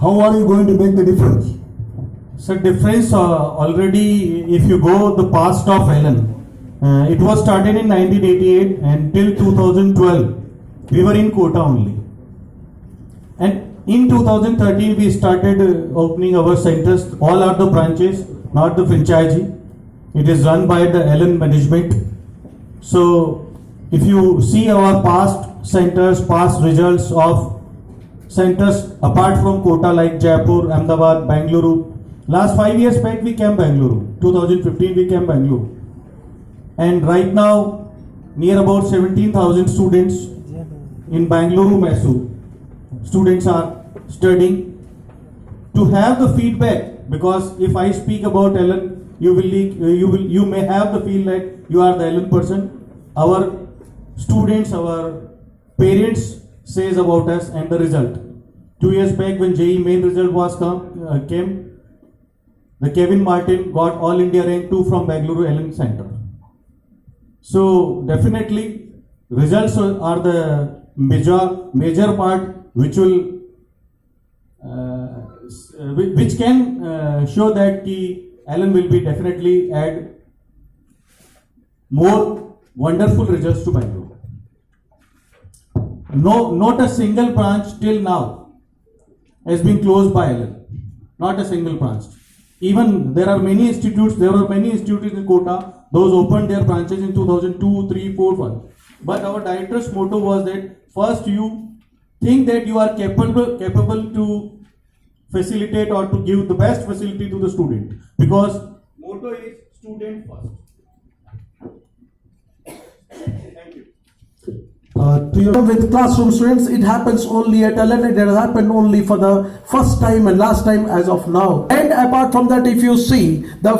How are you going to make the difference? So difference already, if you go the past of Ellen, it was started in 1988 and till 2012 we were in Kota only, and in 2013 we started opening our centers. All are the branches, not the franchisee. It is run by the Ellen management. So if you see our past centers, past results of centers apart from Kota like Jaipur, Ahmedabad, Bangalore. Last 5 years back we came Bangalore. 2015 we came Bangalore. And right now near about 17,000 students in Bangalore, Mysore. Students are studying. To have the feedback, because if I speak about Ellen, you may have the feel that you are the Ellen person. Our students, our parents says about us and the result. 2 years back when JEE main result was came, the Kevin Martin got All India rank 2 from Bangalore Ellen Center. So definitely results are the major part which will which can show that Ellen will be definitely add more wonderful results to Bangalore. No, not a single branch till now has been closed by Ellen. Not a single branch. Even there are many institutes. There were many institutes in Kota. Those opened their branches in 2002, 3, 4, 1. But our director's motto was that first you think that you are capable to facilitate or to give the best facility to the student, because motto is student first. Thank you. With classroom students, it happens only at Ellen. It has happened only for the first time and last time as of now. And apart from that, if you see the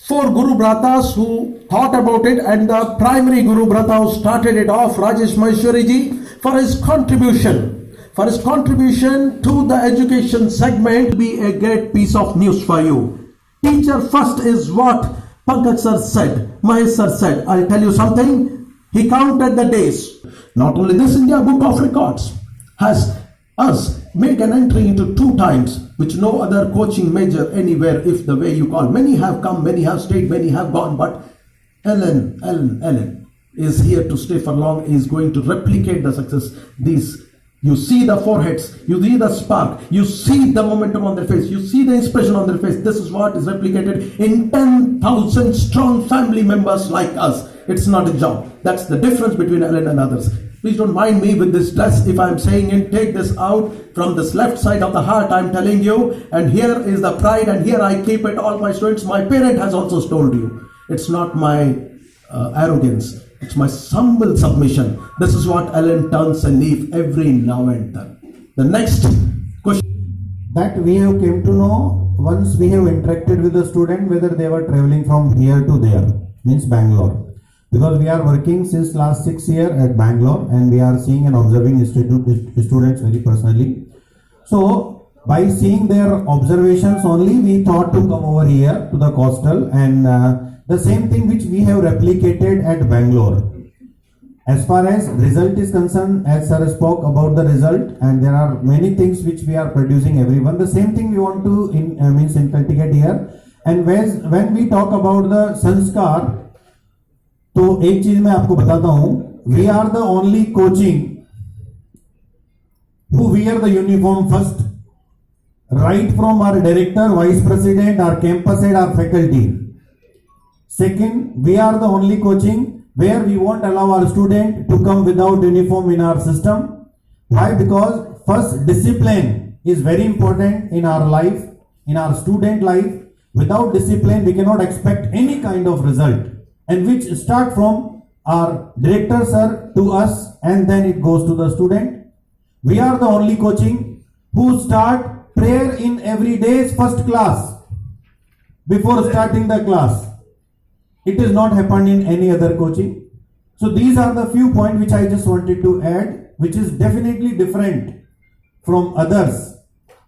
4 Guru Bhratas who thought about it, and the primary Guru Bhrata who started it off, Rajesh Maheshwari ji, for his contribution to the education segment, be a great piece of news for you. Teacher first is what Pankaj sir said, Mahesh sir said. I'll tell you something. He counted the days. Not only this, India Book of Records has us make an entry into 2 times, which no other coaching major anywhere, if the way you call. Many have come, many have stayed, many have gone, but Ellen is here to stay for long, is going to replicate the success. You see the foreheads, you see the spark, you see the momentum on their face, you see the expression on their face. This is what is replicated in 10,000 strong family members like us. It's not a job. That's the difference between Ellen and others. Please don't mind me with this dress if I'm saying it. Take this out from this left side of the heart, I'm telling you. And here is the pride, and here I keep it. All my students, my parent has also told you. It's not my arrogance. It's my humble submission. This is what Ellen turns a leaf every now and then. The next question. That we have came to know once we have interacted with the student, whether they were traveling from here to there, means Bangalore. Because we are working since last 6 years at Bangalore, and we are seeing and observing students very personally. So by seeing their observations only, we thought to come over here to the coastal, and the same thing which we have replicated at Bangalore. As far as result is concerned, as sir spoke about the result, and there are many things which we are producing everyone. The same thing we want to inculcate here. And when we talk about the sanskar, तो एक चीज मैं आपको बताता हूं, we are the only coaching who wear the uniform first, right from our director, vice president, our campus head, our faculty. Second, we are the only coaching where we won't allow our student to come without uniform in our system. Why? Because first, discipline is very important in our life, in our student life. Without discipline, we cannot expect any kind of result, and which start from our director sir to us, and then it goes to the student. We are the only coaching who start prayer in every day's first class before starting the class. It is not happened in any other coaching. So these are the few points which I just wanted to add, which is definitely different from others,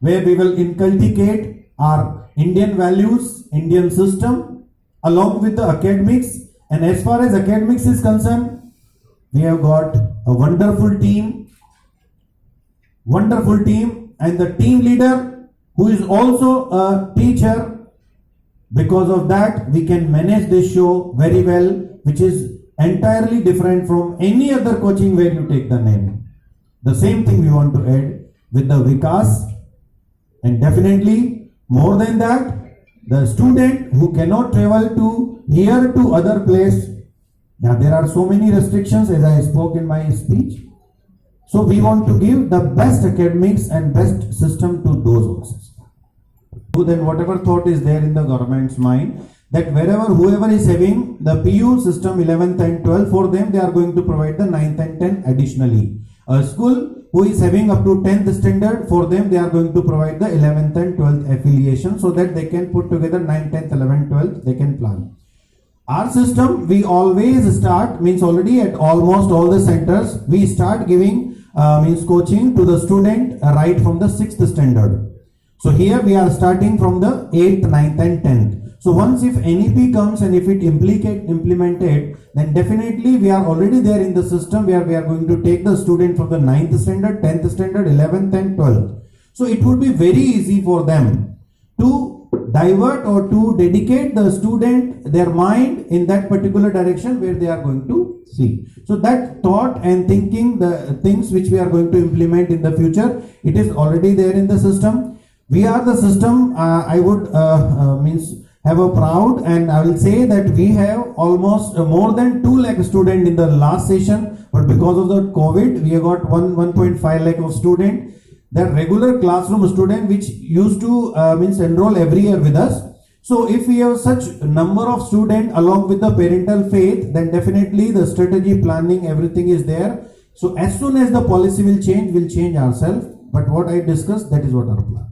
where we will inculcate our Indian values, Indian system, along with the academics. And as far as academics is concerned, we have got a wonderful team, and the team leader who is also a teacher. Because of that, we can manage this show very well, which is entirely different from any other coaching where you take the name. The same thing we want to add with the Vikas, and definitely more than that, the student who cannot travel to here to other place. Now there are so many restrictions as I spoke in my speech. So we want to give the best academics and best system to those also. Then whatever thought is there in the government's mind, that wherever whoever is having the PU system 11th and 12th, for them they are going to provide the 9th and 10th additionally. A school who is having up to 10th standard, for them they are going to provide the 11th and 12th affiliation, so that they can put together 9th, 10th, 11th, 12th, they can plan. Our system, we always start, means already at almost all the centers, we start giving means coaching to the student right from the 6th standard. So here we are starting from the 8th, 9th and 10th. So once if NEP comes and if it implemented, then definitely we are already there in the system where we are going to take the student from the 9th standard, 10th standard, 11th and 12th. So it would be very easy for them to divert or to dedicate the student, their mind in that particular direction where they are going to see. So that thought and thinking, the things which we are going to implement in the future, it is already there in the system. We are the system, I would means have a proud, and I will say that we have almost more than 2 lakh students in the last session, but because of the COVID, we have got 1.5 lakh of students. The regular classroom student which used to means enroll every year with us. So if we have such number of students along with the parental faith, then definitely the strategy planning, everything is there. So as soon as the policy will change ourselves. But what I discussed, that is what our plan.